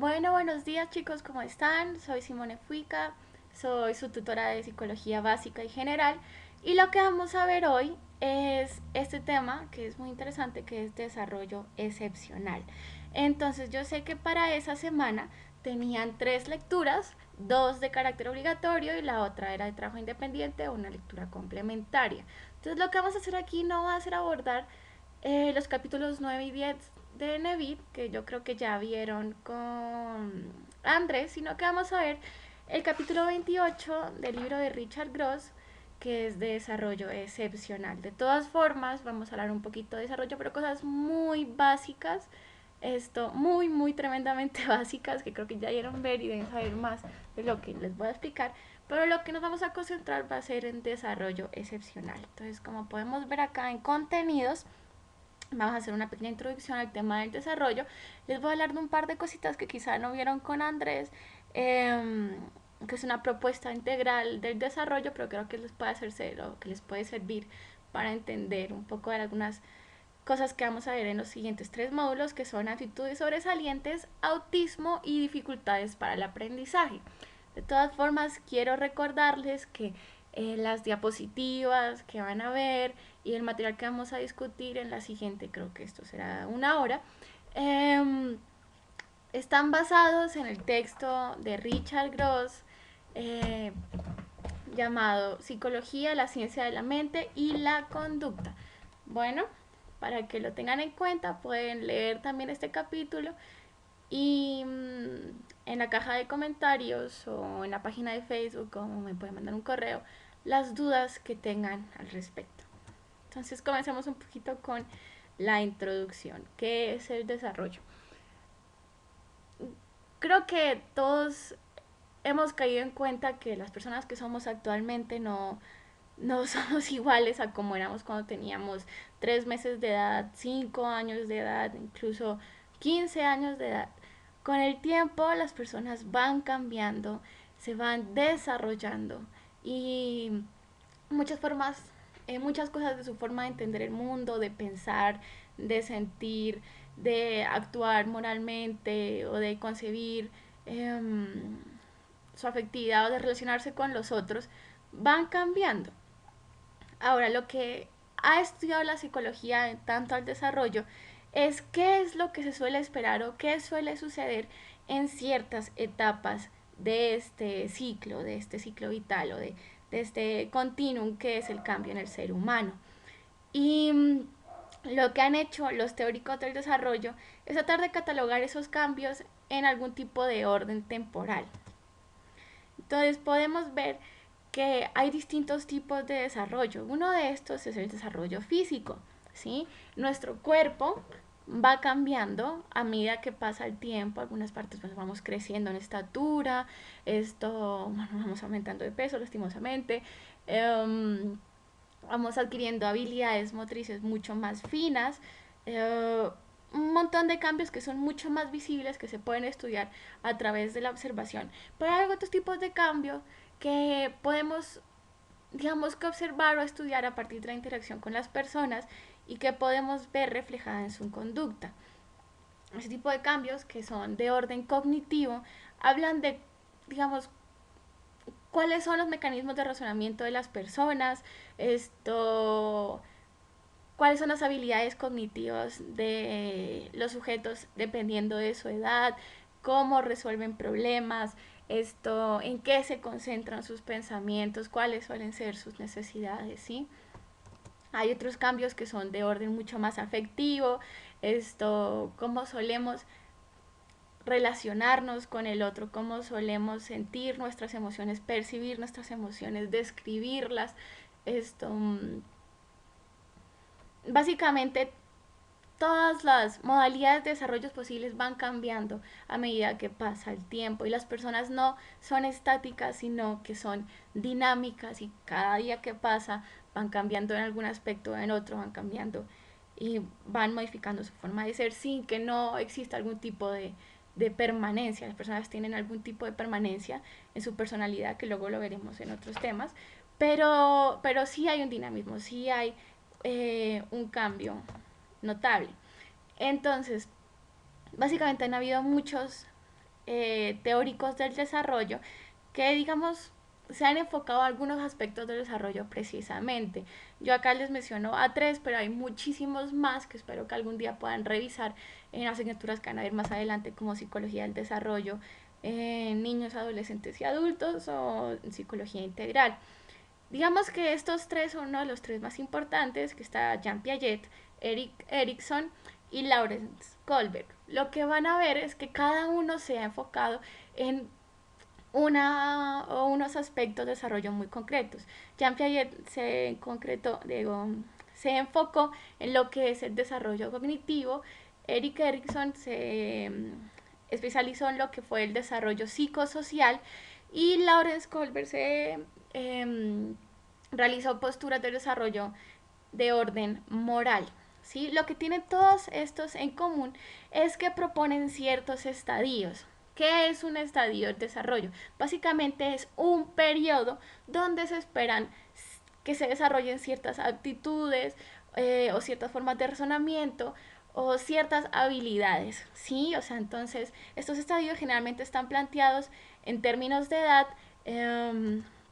Bueno, buenos días chicos, ¿cómo están? Soy Simone Fuica, soy su tutora de psicología básica y general y lo que vamos a ver hoy es este tema que es muy interesante, que es desarrollo excepcional. Entonces yo sé que para esa semana tenían tres lecturas, dos de carácter obligatorio y la otra era de trabajo independiente o una lectura complementaria. Entonces lo que vamos a hacer aquí no va a ser abordar los capítulos 9 y 10 de Nevid, que yo creo que ya vieron con Andrés, sino que vamos a ver el capítulo 28 del libro de Richard Gross, que es de desarrollo excepcional. De todas formas, vamos a hablar un poquito de desarrollo, pero cosas muy básicas, muy tremendamente básicas, que creo que ya dieron ver y deben saber más de lo que les voy a explicar. Pero lo que nos vamos a concentrar va a ser en desarrollo excepcional. Entonces, como podemos ver acá en contenidos, vamos a hacer una pequeña introducción al tema del desarrollo. Les voy a hablar de un par de cositas que quizá no vieron con Andrés, que es una propuesta integral del desarrollo, pero creo que les puede hacer o que les puede servir para entender un poco de algunas cosas que vamos a ver en los siguientes tres módulos, que son actitudes sobresalientes, autismo y dificultades para el aprendizaje. De todas formas, quiero recordarles que las diapositivas que van a ver y el material que vamos a discutir en la siguiente, creo que esto será una hora, eh, están basados en el texto de Richard Gross, eh, llamado Psicología, la ciencia de la mente y la conducta. Bueno, para que lo tengan en cuenta, pueden leer también este capítulo y en la caja de comentarios o en la página de Facebook o me pueden mandar un correo las dudas que tengan al respecto. Entonces comencemos un poquito con la introducción. ¿Qué es el desarrollo? Creo que todos hemos caído en cuenta que las personas que somos actualmente no somos iguales a como éramos cuando teníamos 3 meses de edad, 5 años de edad, incluso 15 años de edad. Con el tiempo las personas van cambiando, se van desarrollando y muchas formas, muchas cosas de su forma de entender el mundo, de pensar, de sentir, de actuar moralmente o de concebir su afectividad o de relacionarse con los otros, van cambiando. Ahora, lo que ha estudiado la psicología en tanto al desarrollo es qué es lo que se suele esperar o qué suele suceder en ciertas etapas de este ciclo vital o de este continuum que es el cambio en el ser humano. Y lo que han hecho los teóricos del desarrollo es tratar de catalogar esos cambios en algún tipo de orden temporal. Entonces podemos ver que hay distintos tipos de desarrollo. Uno de estos es el desarrollo físico, ¿sí? Nuestro cuerpo va cambiando a medida que pasa el tiempo. Algunas partes pues vamos creciendo en estatura, bueno, vamos aumentando de peso lastimosamente, vamos adquiriendo habilidades motrices mucho más finas, un montón de cambios que son mucho más visibles, que se pueden estudiar a través de la observación. Pero hay otros tipos de cambios que podemos, digamos, que observar o estudiar a partir de la interacción con las personas y que podemos ver reflejada en su conducta. Ese tipo de cambios, que son de orden cognitivo, hablan de, digamos, cuáles son los mecanismos de razonamiento de las personas, cuáles son las habilidades cognitivas de los sujetos dependiendo de su edad, cómo resuelven problemas, en qué se concentran sus pensamientos, cuáles suelen ser sus necesidades, ¿sí? Hay otros cambios que son de orden mucho más afectivo, cómo solemos relacionarnos con el otro, cómo solemos sentir nuestras emociones, percibir nuestras emociones, describirlas, esto, básicamente todas las modalidades de desarrollo posibles van cambiando a medida que pasa el tiempo y las personas no son estáticas, sino que son dinámicas y cada día que pasa van cambiando en algún aspecto, en otro van cambiando y van modificando su forma de ser sin que no exista algún tipo de permanencia. Las personas tienen algún tipo de permanencia en su personalidad, que luego lo veremos en otros temas, pero sí hay un dinamismo, sí hay un cambio notable. Entonces, básicamente han habido muchos teóricos del desarrollo que, digamos, se han enfocado a algunos aspectos del desarrollo precisamente. Yo acá les menciono a tres, pero hay muchísimos más que espero que algún día puedan revisar en asignaturas que van a ir más adelante, como psicología del desarrollo en niños, adolescentes y adultos, o psicología integral. Digamos que estos tres son uno de los tres más importantes, que está Jean Piaget, Erik Erikson y Lawrence Kohlberg. Lo que van a ver es que cada uno se ha enfocado en una o unos aspectos de desarrollo muy concretos. Jean Piaget se enfocó en lo que es el desarrollo cognitivo. Erik Erikson se especializó en lo que fue el desarrollo psicosocial y Lawrence Kohlberg se realizó posturas de desarrollo de orden moral. ¿Sí? Lo que tienen todos estos en común es que proponen ciertos estadios. ¿Qué es un estadio de desarrollo? Básicamente es un periodo donde se esperan que se desarrollen ciertas aptitudes o ciertas formas de razonamiento o ciertas habilidades, ¿sí? O sea, entonces estos estadios generalmente están planteados en términos de edad.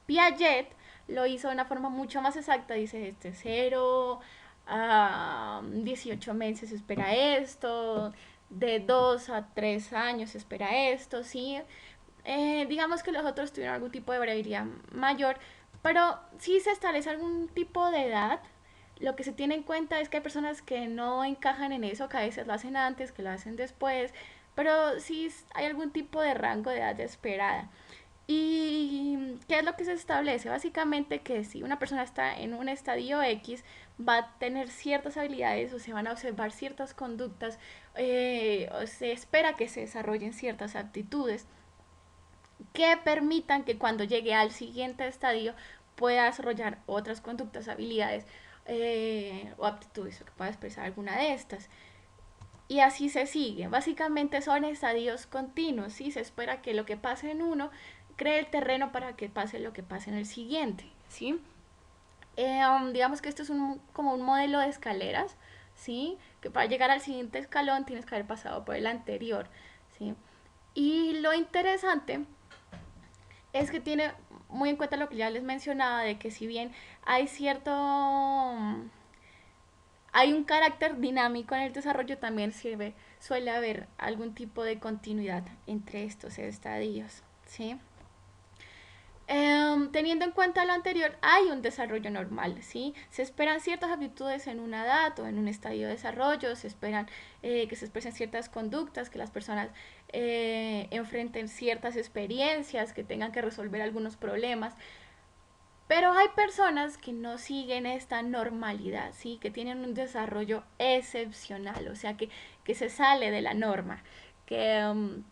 Piaget lo hizo de una forma mucho más exacta, dice este 0 a 18 meses espera esto, de 2 a 3 años espera esto, ¿sí? Digamos que los otros tuvieron algún tipo de variabilidad mayor, pero si se establece algún tipo de edad, lo que se tiene en cuenta es que hay personas que no encajan en eso, que a veces lo hacen antes, que lo hacen después, pero sí hay algún tipo de rango de edad esperada. ¿Y qué es lo que se establece? Básicamente que si una persona está en un estadio X, va a tener ciertas habilidades o se van a observar ciertas conductas, o se espera que se desarrollen ciertas aptitudes que permitan que cuando llegue al siguiente estadio pueda desarrollar otras conductas, habilidades o aptitudes, o que pueda expresar alguna de estas. Y así se sigue. Básicamente son estadios continuos, ¿sí? Se espera que lo que pase en uno cree el terreno para que pase lo que pase en el siguiente, ¿sí? Digamos que esto es como un modelo de escaleras, ¿sí? Que para llegar al siguiente escalón tienes que haber pasado por el anterior, ¿sí? Y lo interesante es que tiene muy en cuenta lo que ya les mencionaba, de que si bien hay hay un carácter dinámico en el desarrollo, también suele haber algún tipo de continuidad entre estos estadios, ¿sí? Teniendo en cuenta lo anterior, hay un desarrollo normal, ¿sí? Se esperan ciertas aptitudes en una edad o en un estadio de desarrollo, se esperan que se expresen ciertas conductas, que las personas enfrenten ciertas experiencias, que tengan que resolver algunos problemas, pero hay personas que no siguen esta normalidad, ¿sí? Que tienen un desarrollo excepcional, o sea, que se sale de la norma, que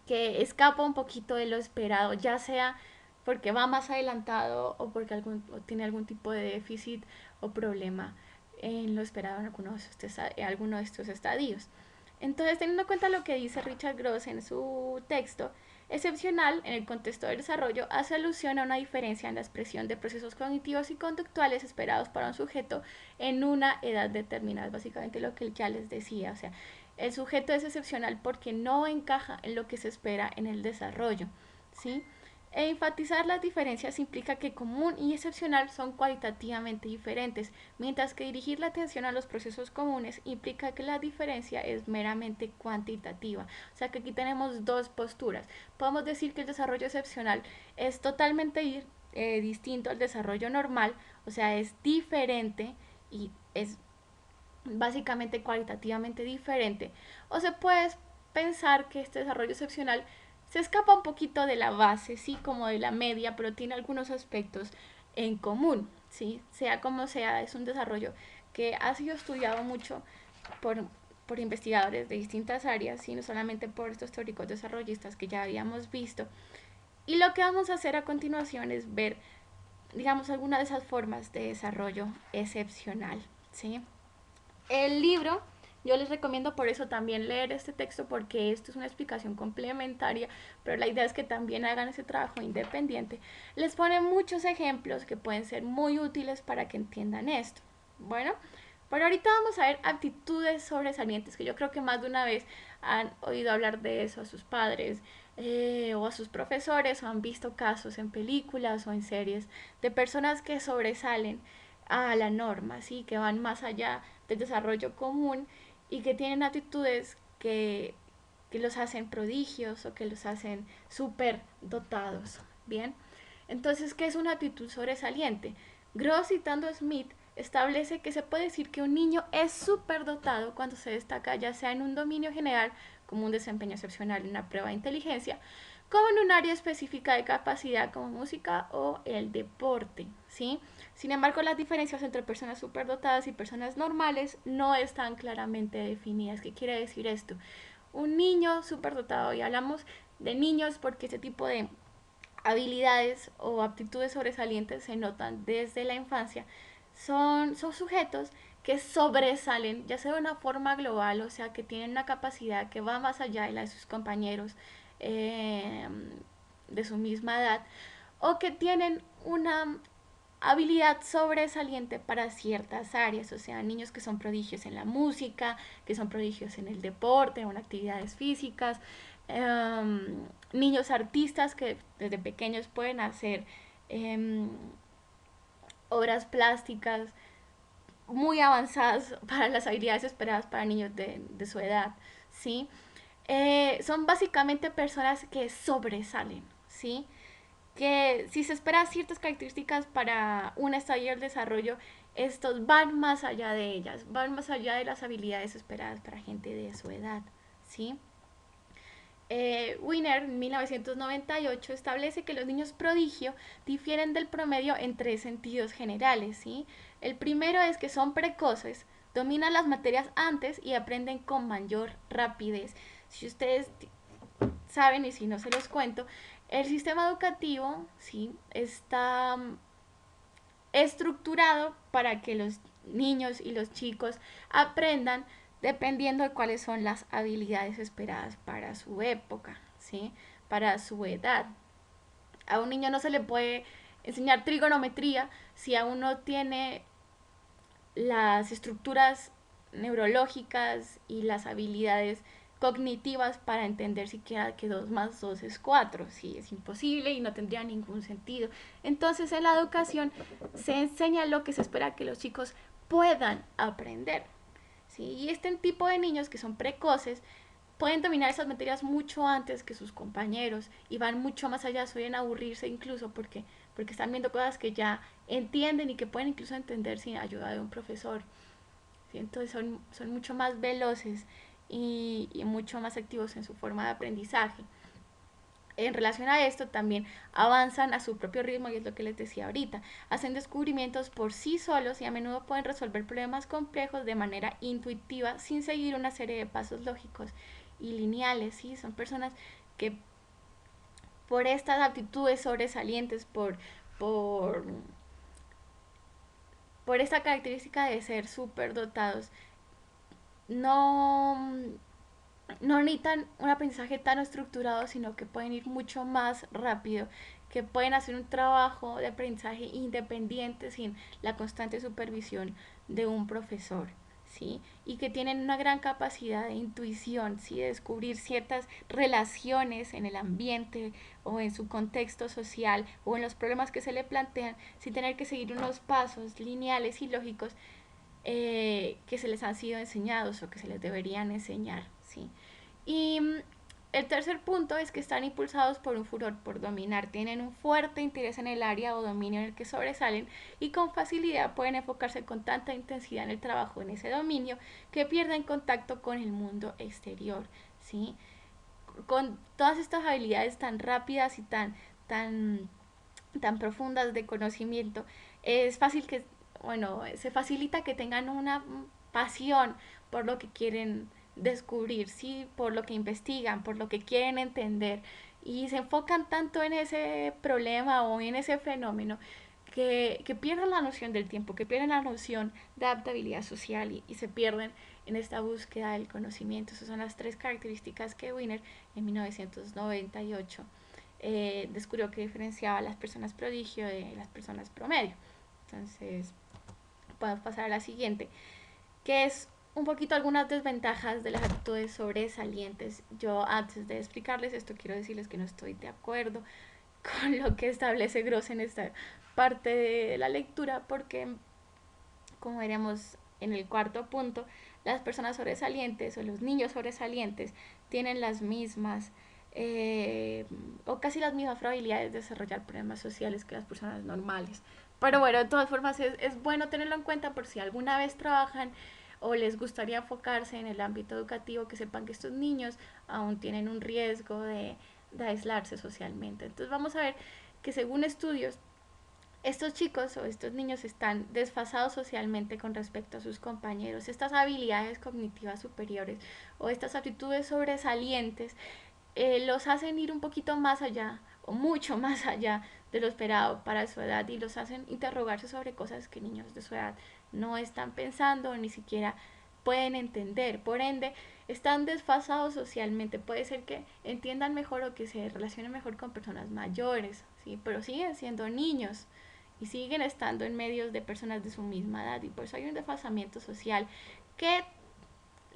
que escapa un poquito de lo esperado, ya sea porque va más adelantado o porque o tiene algún tipo de déficit o problema en lo esperado en alguno de estos estadios. Entonces, teniendo en cuenta lo que dice Richard Gross en su texto, excepcional en el contexto del desarrollo hace alusión a una diferencia en la expresión de procesos cognitivos y conductuales esperados para un sujeto en una edad determinada. Básicamente lo que ya les decía, o sea, el sujeto es excepcional porque no encaja en lo que se espera en el desarrollo, ¿sí? E enfatizar las diferencias implica que común y excepcional son cualitativamente diferentes, mientras que dirigir la atención a los procesos comunes implica que la diferencia es meramente cuantitativa. O sea que aquí tenemos dos posturas. Podemos decir que el desarrollo excepcional es totalmente distinto al desarrollo normal, o sea, es diferente y es básicamente cualitativamente diferente, o se puede pensar que este desarrollo excepcional se escapa un poquito de la base, sí, como de la media, pero tiene algunos aspectos en común, sí, sea como sea, es un desarrollo que ha sido estudiado mucho por, por investigadores de distintas áreas, sí, no solamente por estos teóricos desarrollistas que ya habíamos visto. Y lo que vamos a hacer a continuación es ver, digamos, algunas de esas formas de desarrollo excepcional, ¿sí? El libro, yo les recomiendo por eso también leer este texto, porque esto es una explicación complementaria, pero la idea es que también hagan ese trabajo independiente. Les pone muchos ejemplos que pueden ser muy útiles para que entiendan esto. Bueno, Pero ahorita vamos a ver aptitudes sobresalientes, que yo creo que más de una vez han oído hablar de eso a sus padres o a sus profesores, o han visto casos en películas o en series de personas que sobresalen a la norma, ¿sí? Que van más allá del desarrollo común y que tienen actitudes que los hacen prodigios o que los hacen súper dotados. Bien, entonces, ¿qué es una actitud sobresaliente? Gross, citando a Smith, establece que se puede decir que un niño es superdotado cuando se destaca ya sea en un dominio general, como un desempeño excepcional en una prueba de inteligencia, como en un área específica de capacidad como música o el deporte, ¿sí? Sin embargo, las diferencias entre personas superdotadas y personas normales no están claramente definidas. ¿Qué quiere decir esto? Un niño superdotado, y hablamos de niños porque ese tipo de habilidades o aptitudes sobresalientes se notan desde la infancia, son sujetos que sobresalen, ya sea de una forma global, o sea, que tienen una capacidad que va más allá de la de sus compañeros eh, de su misma edad, o que tienen una habilidad sobresaliente para ciertas áreas, o sea, niños que son prodigios en la música, que son prodigios en el deporte o en actividades físicas, niños artistas que desde pequeños pueden hacer obras plásticas muy avanzadas para las habilidades esperadas para niños de su edad, ¿sí? Son básicamente personas que sobresalen, ¿sí? Que si se espera ciertas características para un estadio del desarrollo, estos van más allá de ellas, van más allá de las habilidades esperadas para gente de su edad, ¿sí? Wiener, en 1998, establece que los niños prodigio difieren del promedio en tres sentidos generales, ¿sí? El primero es que son precoces, dominan las materias antes y aprenden con mayor rapidez. Si ustedes saben, y si no se los cuento, el sistema educativo, ¿sí? Está estructurado para que los niños y los chicos aprendan dependiendo de cuáles son las habilidades esperadas para su época, ¿sí? Para su edad. A un niño no se le puede enseñar trigonometría si aún no tiene las estructuras neurológicas y las habilidades cognitivas para entender siquiera que 2 más 2 es 4. Sí, es imposible y no tendría ningún sentido. Entonces en la educación se enseña lo que se espera que los chicos puedan aprender. ¿Sí? Y este tipo de niños que son precoces pueden dominar esas materias mucho antes que sus compañeros y van mucho más allá, suelen aburrirse incluso porque están viendo cosas que ya entienden y que pueden incluso entender sin ayuda de un profesor. ¿Sí? Entonces son mucho más veloces y mucho más activos en su forma de aprendizaje. En relación a esto también avanzan a su propio ritmo y es lo que les decía ahorita, hacen descubrimientos por sí solos y a menudo pueden resolver problemas complejos de manera intuitiva sin seguir una serie de pasos lógicos y lineales, ¿sí? Son personas que por estas aptitudes sobresalientes, por, por esta característica de ser superdotados, no, no necesitan un aprendizaje tan estructurado, sino que pueden ir mucho más rápido, que pueden hacer un trabajo de aprendizaje independiente sin la constante supervisión de un profesor, ¿sí? Y que tienen una gran capacidad de intuición, ¿sí? De descubrir ciertas relaciones en el ambiente o en su contexto social o en los problemas que se le plantean sin tener que seguir unos pasos lineales y lógicos que se les han sido enseñados o que se les deberían enseñar, ¿sí? Y el tercer punto es que están impulsados por un furor por dominar, tienen un fuerte interés en el área o dominio en el que sobresalen y con facilidad pueden enfocarse con tanta intensidad en el trabajo en ese dominio que pierden contacto con el mundo exterior, ¿sí? Con todas estas habilidades tan rápidas y tan profundas de conocimiento, es fácil que, bueno, se facilita que tengan una pasión por lo que quieren descubrir, ¿sí? Por lo que investigan, por lo que quieren entender y se enfocan tanto en ese problema o en ese fenómeno que pierden la noción del tiempo, que pierden la noción de adaptabilidad social y se pierden en esta búsqueda del conocimiento. Esas son las tres características que Wiener en 1998 descubrió que diferenciaba a las personas prodigio de las personas promedio. Entonces, podemos pasar a la siguiente. que es un poquito algunas desventajas de las actitudes sobresalientes. Yo antes de explicarles esto quiero decirles que no estoy de acuerdo con lo que establece Gross en esta parte de la lectura, porque como veremos en el cuarto punto, las personas sobresalientes o los niños sobresalientes tienen las mismas o casi las mismas probabilidades de desarrollar problemas sociales que las personas normales. Pero bueno, de todas formas es bueno tenerlo en cuenta por si alguna vez trabajan o les gustaría enfocarse en el ámbito educativo, que sepan que estos niños aún tienen un riesgo de aislarse socialmente. Entonces vamos a ver que según estudios estos chicos o estos niños están desfasados socialmente con respecto a sus compañeros. Estas habilidades cognitivas superiores o estas aptitudes sobresalientes los hacen ir un poquito más allá o mucho más allá de lo esperado para su edad y los hacen interrogarse sobre cosas que niños de su edad no están pensando o ni siquiera pueden entender. Por ende, están desfasados socialmente. Puede ser que entiendan mejor o que se relacionen mejor con personas mayores, ¿sí? Pero siguen siendo niños y siguen estando en medios de personas de su misma edad y por eso hay un desfasamiento social que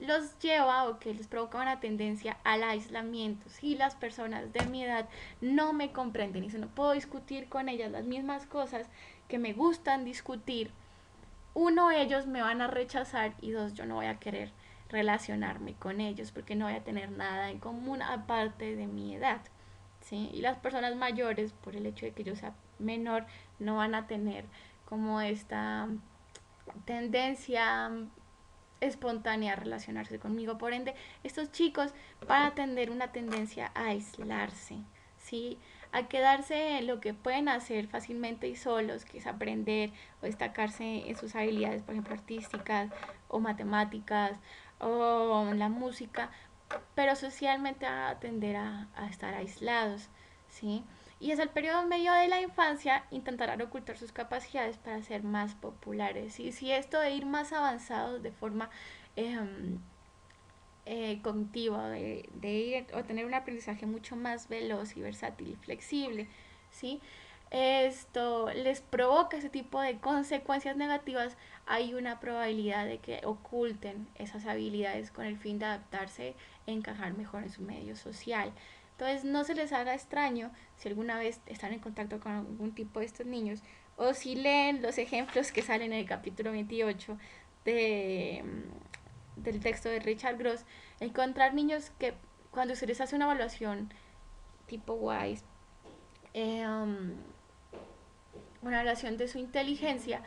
los lleva o que les provoca una tendencia al aislamiento. Si las personas de mi edad no me comprenden y si no puedo discutir con ellas las mismas cosas que me gustan discutir, uno, ellos me van a rechazar y dos, yo no voy a querer relacionarme con ellos porque no voy a tener nada en común aparte de mi edad. ¿Sí? Y las personas mayores, por el hecho de que yo sea menor, no van a tener como esta tendencia espontánea a relacionarse conmigo. Por ende, estos chicos van a tener una tendencia a aislarse, ¿sí? A quedarse en lo que pueden hacer fácilmente y solos, que es aprender o destacarse en sus habilidades, por ejemplo, artísticas o matemáticas o en la música, pero socialmente a tender a estar aislados, ¿sí? Y es el periodo medio de la infancia intentarán ocultar sus capacidades para ser más populares. Y si esto de ir más avanzados de forma eh, cognitiva, de ir o tener un aprendizaje mucho más veloz y versátil y flexible, ¿sí? Esto les provoca ese tipo de consecuencias negativas, hay una probabilidad de que oculten esas habilidades con el fin de adaptarse e encajar mejor en su medio social. Entonces no se les haga extraño si alguna vez están en contacto con algún tipo de estos niños o si leen los ejemplos que salen en el capítulo 28 de, del texto de Richard Gross, encontrar niños que cuando se les hace una evaluación tipo WISE, una evaluación de su inteligencia,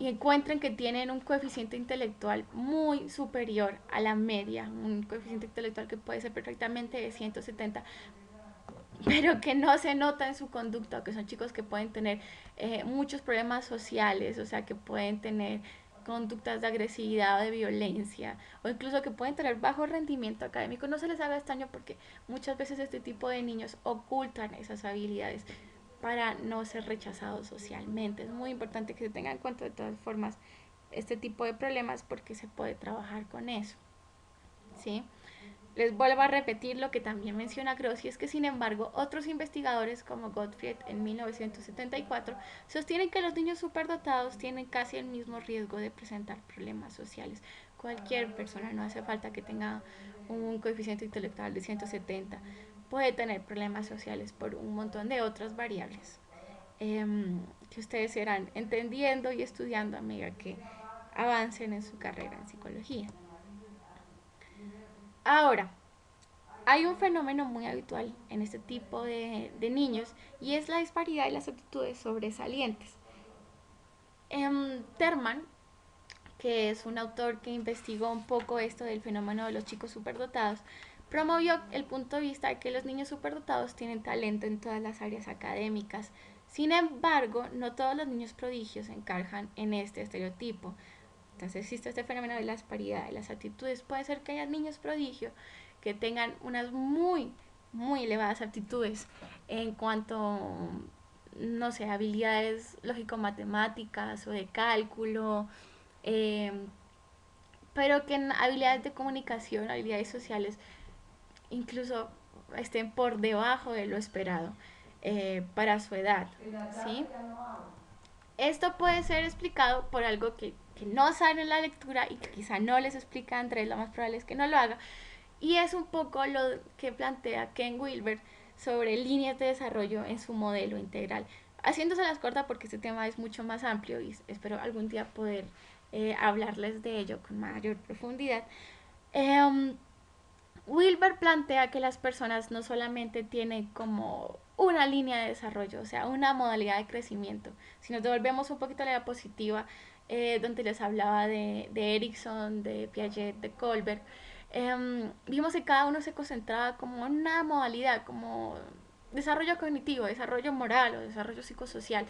y encuentren que tienen un coeficiente intelectual muy superior a la media, un coeficiente intelectual que puede ser perfectamente de 170, pero que no se nota en su conducta, que son chicos que pueden tener muchos problemas sociales, o sea, que pueden tener conductas de agresividad o de violencia, o incluso que pueden tener bajo rendimiento académico. No se les haga extraño porque muchas veces este tipo de niños ocultan esas habilidades para no ser rechazados socialmente. Es muy importante que se tenga en cuenta de todas formas este tipo de problemas porque se puede trabajar con eso, ¿sí? Les vuelvo a repetir lo que también menciona Grossi, es que sin embargo otros investigadores como Gottfried en 1974 sostienen que los niños superdotados tienen casi el mismo riesgo de presentar problemas sociales. Cualquier persona, no hace falta que tenga un coeficiente intelectual de 170, puede tener problemas sociales por un montón de otras variables que ustedes irán entendiendo y estudiando a medida que avancen en su carrera en psicología. Ahora, hay un fenómeno muy habitual en este tipo de niños y es la disparidad y las actitudes sobresalientes. Terman, que es un autor que investigó un poco esto del fenómeno de los chicos superdotados, promovió el punto de vista de que los niños superdotados tienen talento en todas las áreas académicas. Sin embargo, no todos los niños prodigios encajan en este estereotipo. Entonces existe este fenómeno de la disparidad de las actitudes. Puede ser que haya niños prodigio que tengan unas muy elevadas aptitudes en cuanto, no sé, habilidades lógico-matemáticas o de cálculo, eh, pero que en habilidades de comunicación, habilidades sociales, incluso estén por debajo de lo esperado para su edad, ¿sí? Esto puede ser explicado por algo que que no saben la lectura y que quizá no les explica a Andrés, lo más probable es que no lo haga. Y es un poco lo que plantea Ken Wilber sobre líneas de desarrollo en su modelo integral. Haciéndose las cortas porque este tema es mucho más amplio y espero algún día poder hablarles de ello con mayor profundidad. Eh, Wilber plantea que las personas no solamente tienen como una línea de desarrollo, o sea, una modalidad de crecimiento. Si nos devolvemos un poquito a la diapositiva, donde les hablaba de Erickson, de Piaget, de Kohlberg, vimos que cada uno se concentraba como en una modalidad, como desarrollo cognitivo, desarrollo moral o desarrollo psicosocial.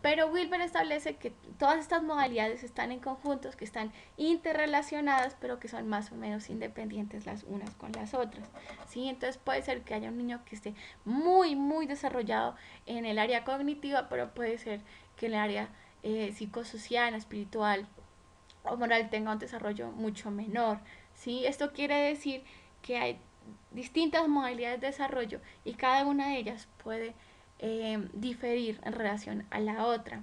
Pero Wilber establece que todas estas modalidades están en conjuntos, que están interrelacionadas, pero que son más o menos independientes las unas con las otras. ¿Sí? Entonces puede ser que haya un niño que esté muy desarrollado en el área cognitiva, pero puede ser que en el área psicosocial, espiritual o moral tenga un desarrollo mucho menor. ¿Sí? Esto quiere decir que hay distintas modalidades de desarrollo y cada una de ellas puede diferir en relación a la otra.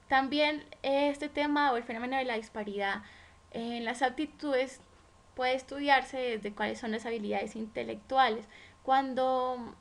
También este tema o el fenómeno de la disparidad en las aptitudes puede estudiarse desde cuáles son las habilidades intelectuales. Cuando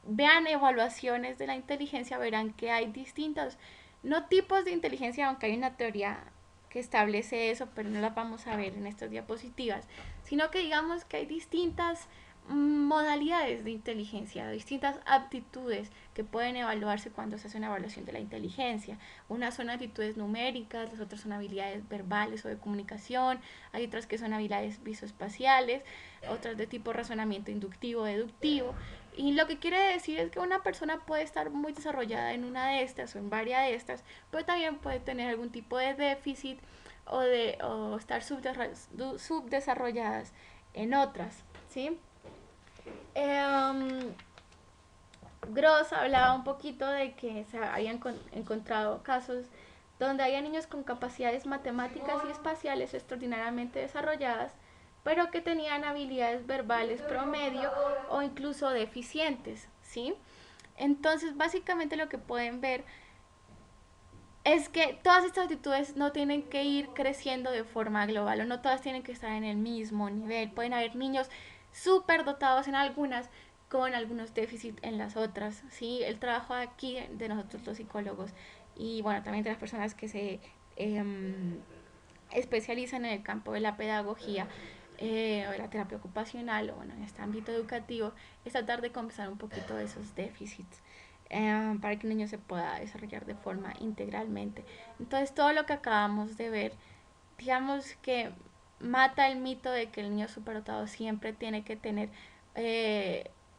vean evaluaciones de la inteligencia verán que hay distintos, no tipos de inteligencia, aunque hay una teoría que establece eso, pero no la vamos a ver en estas diapositivas, sino que digamos que hay distintas modalidades de inteligencia, distintas aptitudes que pueden evaluarse cuando se hace una evaluación de la inteligencia. Unas son aptitudes numéricas, las otras son habilidades verbales o de comunicación, hay otras que son habilidades visoespaciales, otras de tipo razonamiento inductivo, deductivo. Y lo que quiere decir es que una persona puede estar muy desarrollada en una de estas o en varias de estas, pero también puede tener algún tipo de déficit o estar subdesarrolladas en otras, ¿sí? Eh, Gross hablaba un poquito de que se habían encontrado casos donde había niños con capacidades matemáticas y espaciales extraordinariamente desarrolladas, pero que tenían habilidades verbales promedio o incluso deficientes, ¿sí? Entonces, básicamente lo que pueden ver es que todas estas actitudes no tienen que ir creciendo de forma global o no todas tienen que estar en el mismo nivel. Pueden haber niños súper dotados en algunas con algunos déficits en las otras. ¿Sí? El trabajo aquí de nosotros los psicólogos y bueno, también de las personas que se especializan en el campo de la pedagogía o de la terapia ocupacional o bueno, en este ámbito educativo es tratar de compensar un poquito de esos déficits para que el niño se pueda desarrollar de forma integralmente. Entonces todo lo que acabamos de ver, digamos que mata el mito de que el niño superdotado siempre tiene que tener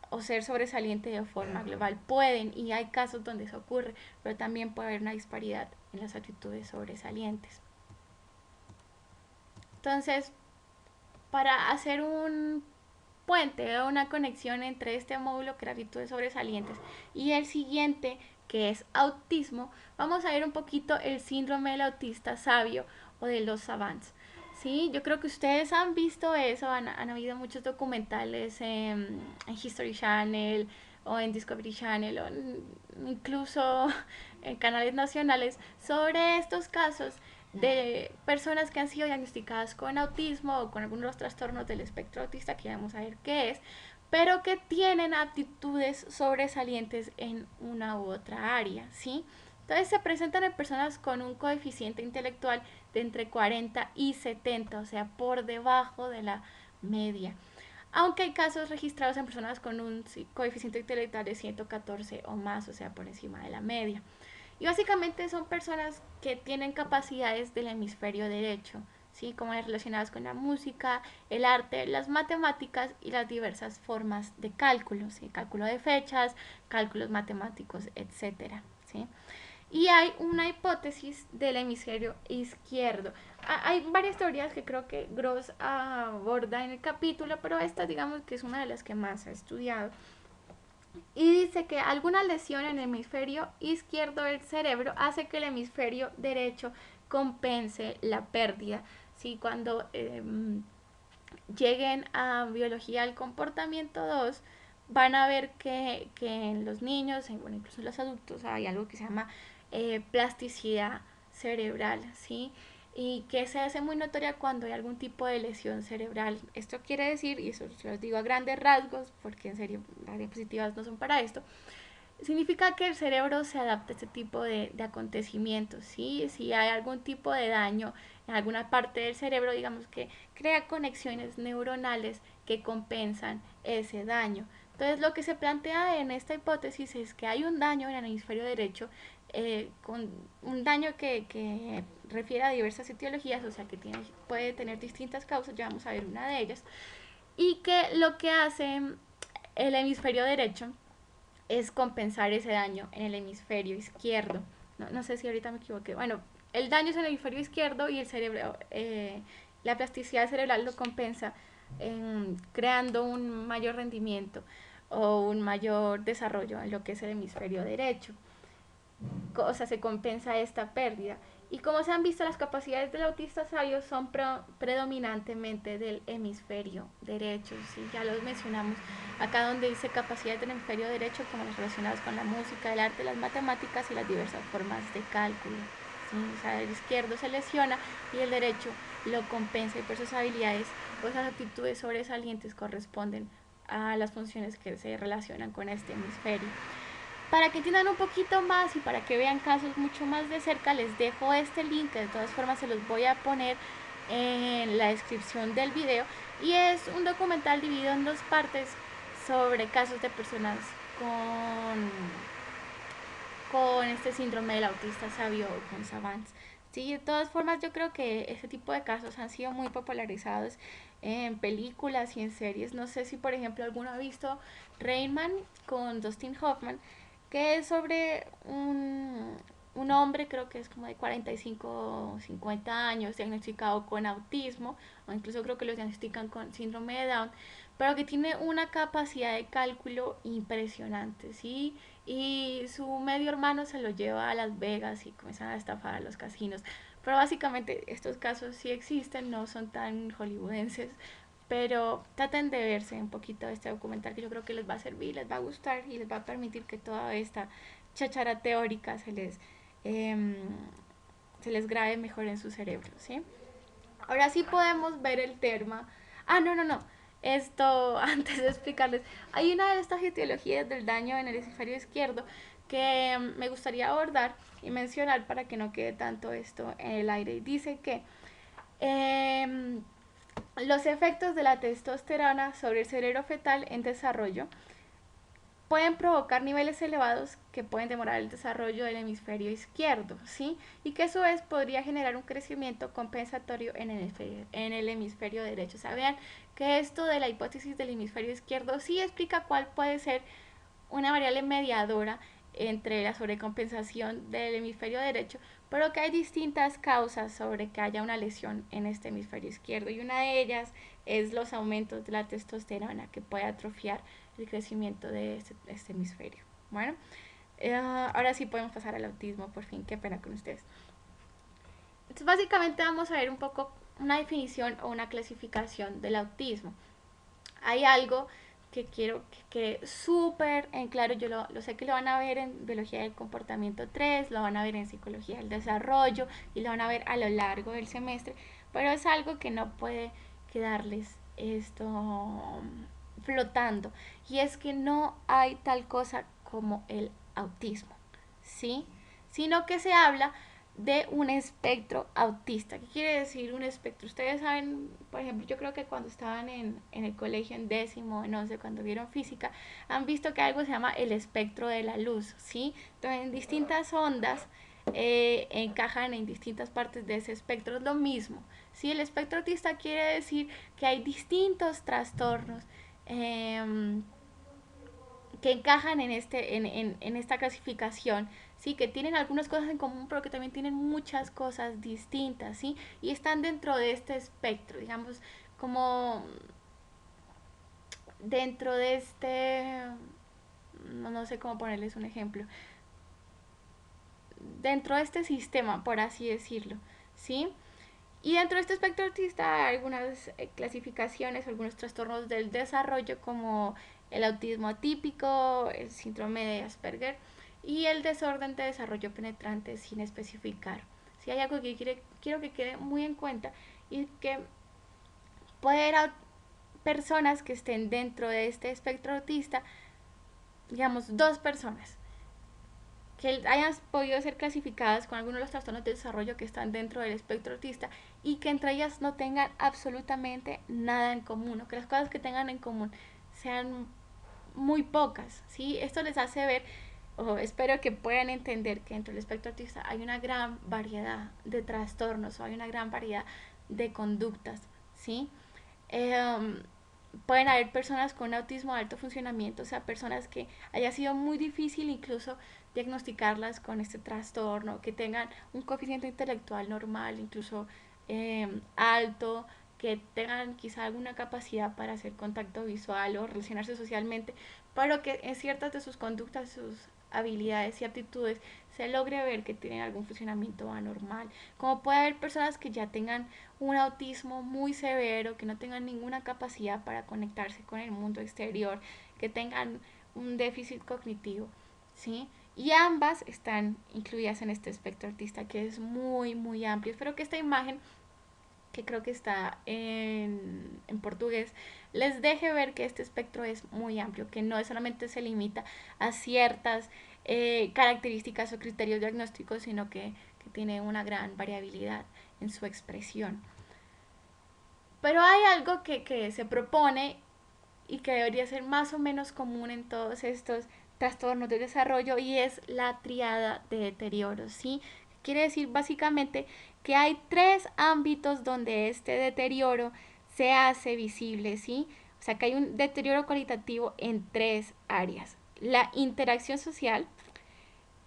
o ser sobresaliente de forma global. Pueden y hay casos donde eso ocurre, pero también puede haber una disparidad en las actitudes sobresalientes. Entonces, para hacer un puente o una conexión entre este módulo que era actitudes sobresalientes y el siguiente que es autismo, vamos a ver un poquito el síndrome del autista sabio o de los savants. Sí, yo creo que ustedes han visto eso, han habido muchos documentales en History Channel o en Discovery Channel o incluso en canales nacionales sobre estos casos de personas que han sido diagnosticadas con autismo o con algunos trastornos del espectro autista, que vamos a ver qué es, pero que tienen aptitudes sobresalientes en una u otra área, ¿sí? Entonces se presentan en personas con un coeficiente intelectual de entre 40 y 70, o sea, por debajo de la media. Aunque hay casos registrados en personas con un coeficiente intelectual de 114 o más, o sea, por encima de la media. Y básicamente son personas que tienen capacidades del hemisferio derecho, ¿sí? Como relacionadas con la música, el arte, las matemáticas y las diversas formas de cálculo, ¿sí? Cálculo de fechas, cálculos matemáticos, etcétera, ¿sí? Y hay una hipótesis del hemisferio izquierdo. Hay varias teorías que creo que Gross aborda en el capítulo, pero esta digamos que es una de las que más ha estudiado. Y dice que alguna lesión en el hemisferio izquierdo del cerebro hace que el hemisferio derecho compense la pérdida. ¿Sí? Cuando lleguen a biología del comportamiento 2 van a ver que en los niños, bueno, incluso en los adultos, hay algo que se llama plasticidad cerebral, ¿sí? y que se hace muy notoria cuando hay algún tipo de lesión cerebral. Esto quiere decir, y eso se los digo a grandes rasgos, porque en serio las diapositivas no son para esto, significa que el cerebro se adapta a este tipo de acontecimientos, ¿sí? Si hay algún tipo de daño en alguna parte del cerebro, digamos que crea conexiones neuronales que compensan ese daño. Entonces lo que se plantea en esta hipótesis es que hay un daño en el hemisferio derecho, con un daño que refiere a diversas etiologías, o sea que puede tener distintas causas, ya vamos a ver una de ellas, y que lo que hace el hemisferio derecho es compensar ese daño en el hemisferio izquierdo. No sé si ahorita me equivoqué. Bueno, el daño es en el hemisferio izquierdo y el cerebro, la plasticidad cerebral lo compensa creando un mayor rendimiento o un mayor desarrollo en lo que es el hemisferio derecho. O sea, se compensa esta pérdida. Y como se han visto, las capacidades del autista sabio son predominantemente del hemisferio derecho. ¿Sí? Ya los mencionamos acá donde dice capacidades del hemisferio derecho, como las relacionadas con la música, el arte, las matemáticas y las diversas formas de cálculo. ¿Sí? O sea, el izquierdo se lesiona y el derecho lo compensa, y por sus habilidades o esas actitudes sobresalientes corresponden a las funciones que se relacionan con este hemisferio. Para que entiendan un poquito más y para que vean casos mucho más de cerca, les dejo este link, que de todas formas se los voy a poner en la descripción del video, y es un documental dividido en dos partes sobre casos de personas con, con este síndrome del autista sabio o con savants. Sí, de todas formas yo creo que este tipo de casos han sido muy popularizados en películas y en series. No sé si por ejemplo alguno ha visto Rain Man con Dustin Hoffman, que es sobre un hombre, creo que es como de 45 o 50 años, diagnosticado con autismo, o incluso creo que lo diagnostican con síndrome de Down, pero que tiene una capacidad de cálculo impresionante, ¿sí? Y su medio hermano se lo lleva a Las Vegas y comienzan a estafar a los casinos. Pero básicamente estos casos sí existen, no son tan hollywoodenses, pero traten de verse un poquito de este documental, que yo creo que les va a servir, les va a gustar y les va a permitir que toda esta cháchara teórica eh, se les grabe mejor en su cerebro, ¿sí? Ahora sí podemos ver el tema. Ah, no. Esto, antes de explicarles, hay una de estas etiologías del daño en el hemisferio izquierdo que me gustaría abordar y mencionar para que no quede tanto esto en el aire. Y dice que eh, los efectos de la testosterona sobre el cerebro fetal en desarrollo pueden provocar niveles elevados que pueden demorar el desarrollo del hemisferio izquierdo, ¿sí? Y que a su vez podría generar un crecimiento compensatorio en el hemisferio derecho. O sea, vean que esto de la hipótesis del hemisferio izquierdo sí explica cuál puede ser una variable mediadora entre la sobrecompensación del hemisferio derecho, pero que hay distintas causas sobre que haya una lesión en este hemisferio izquierdo, y una de ellas es los aumentos de la testosterona, que puede atrofiar el crecimiento de este hemisferio. Bueno, ahora sí podemos pasar al autismo, por fin, qué pena con ustedes. Entonces básicamente vamos a ver un poco una definición o una clasificación del autismo. Hay algo que quiero que quede súper en claro. Yo lo sé que lo van a ver en biología del comportamiento 3, lo van a ver en psicología del desarrollo y lo van a ver a lo largo del semestre, pero es algo que no puede quedarles esto flotando, y es que no hay tal cosa como el autismo, ¿sí? Sino que se habla de un espectro autista. ¿Qué quiere decir un espectro? Ustedes saben, por ejemplo, yo creo que cuando estaban en el colegio en décimo, en once, cuando vieron física, han visto que algo se llama el espectro de la luz, ¿sí? Entonces, en distintas ondas encajan en distintas partes de ese espectro. Es lo mismo, ¿sí? El espectro autista quiere decir que hay distintos trastornos eh, que encajan en esta clasificación, ¿sí? Que tienen algunas cosas en común, pero que también tienen muchas cosas distintas, ¿sí? Y están dentro de este espectro, digamos, como dentro de no sé cómo ponerles un ejemplo, dentro de este sistema, por así decirlo, ¿sí? Y dentro de este espectro autista hay algunas clasificaciones, algunos trastornos del desarrollo, como el autismo atípico, el síndrome de Asperger y el desorden de desarrollo penetrante sin especificar. Si hay algo que quiero que quede muy en cuenta y que puede haber personas que estén dentro de este espectro autista, digamos, dos personas que hayan podido ser clasificadas con algunos de los trastornos de desarrollo que están dentro del espectro autista y que entre ellas no tengan absolutamente nada en común, o que las cosas que tengan en común sean muy pocas, ¿sí? Esto les hace ver, o espero que puedan entender, que dentro del espectro autista hay una gran variedad de trastornos, o hay una gran variedad de conductas, ¿sí? Eh, Pueden haber personas con autismo de alto funcionamiento, o sea, personas que haya sido muy difícil incluso diagnosticarlas con este trastorno, que tengan un coeficiente intelectual normal, incluso alto, que tengan quizá alguna capacidad para hacer contacto visual o relacionarse socialmente, pero que en ciertas de sus conductas, sus habilidades y aptitudes se logre ver que tienen algún funcionamiento anormal. Como puede haber personas que ya tengan un autismo muy severo, que no tengan ninguna capacidad para conectarse con el mundo exterior, que tengan un déficit cognitivo, ¿sí? Y ambas están incluidas en este espectro autista, que es muy, muy amplio. Espero que esta imagen, que creo que está en portugués, les deje ver que este espectro es muy amplio, que no solamente se limita a ciertas características o criterios diagnósticos, sino que tiene una gran variabilidad en su expresión. Pero hay algo que se propone y que debería ser más o menos común en todos estos trastornos de desarrollo, y es la triada de deterioro, ¿sí? Quiere decir básicamente que hay tres ámbitos donde este deterioro se hace visible, ¿sí? O sea, que hay un deterioro cualitativo en tres áreas: la interacción social,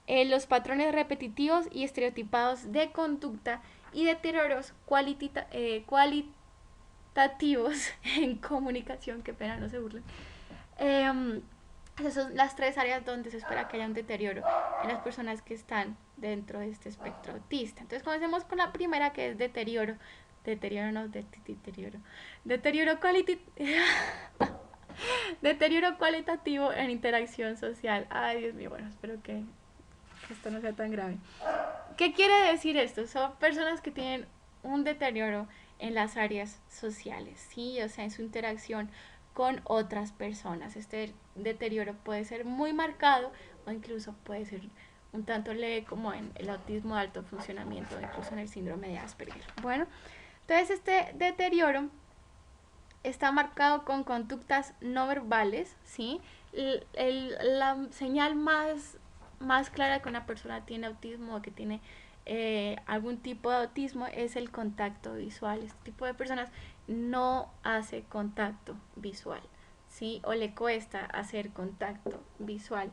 los patrones repetitivos y estereotipados de conducta, y deterioros cualitativos en comunicación, qué pena, no se burlen. Esas son las tres áreas donde se espera que haya un deterioro en las personas que están dentro de este espectro autista. Entonces comencemos con la primera, que es deterioro deterioro cualitativo en interacción social. Ay, Dios mío, bueno, espero que esto no sea tan grave. ¿Qué quiere decir esto? Son personas que tienen un deterioro en las áreas sociales, ¿sí? O sea, en su interacción con otras personas. Este deterioro puede ser muy marcado o incluso puede ser un tanto leve, como en el autismo de alto funcionamiento, incluso en el síndrome de Asperger. Bueno, entonces este deterioro está marcado con conductas no verbales, ¿sí? La señal más clara que una persona tiene autismo o que tiene algún tipo de autismo es el contacto visual. Este tipo de personas no hace contacto visual, ¿sí? O le cuesta hacer contacto visual.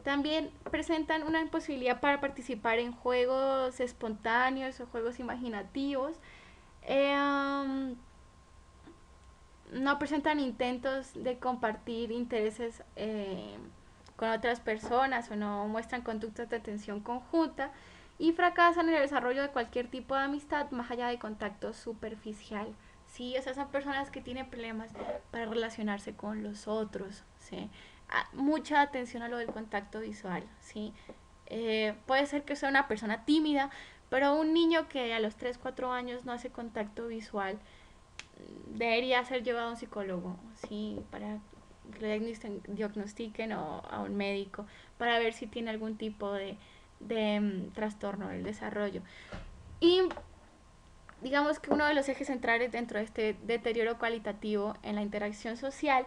También presentan una imposibilidad para participar en juegos espontáneos o juegos imaginativos. Eh, no presentan intentos de compartir intereses con otras personas, o no muestran conductas de atención conjunta, y fracasan en el desarrollo de cualquier tipo de amistad más allá de contacto superficial. Sí, o sea, son personas que tienen problemas para relacionarse con los otros, ¿sí? Mucha atención a lo del contacto visual, ¿sí? Puede ser que sea una persona tímida, pero un niño que a los 3 4 años no hace contacto visual debería ser llevado a un psicólogo, ¿sí? Para que le diagnostiquen, o a un médico, para ver si tiene algún tipo de trastorno del desarrollo. Y digamos que uno de los ejes centrales dentro de este deterioro cualitativo en la interacción social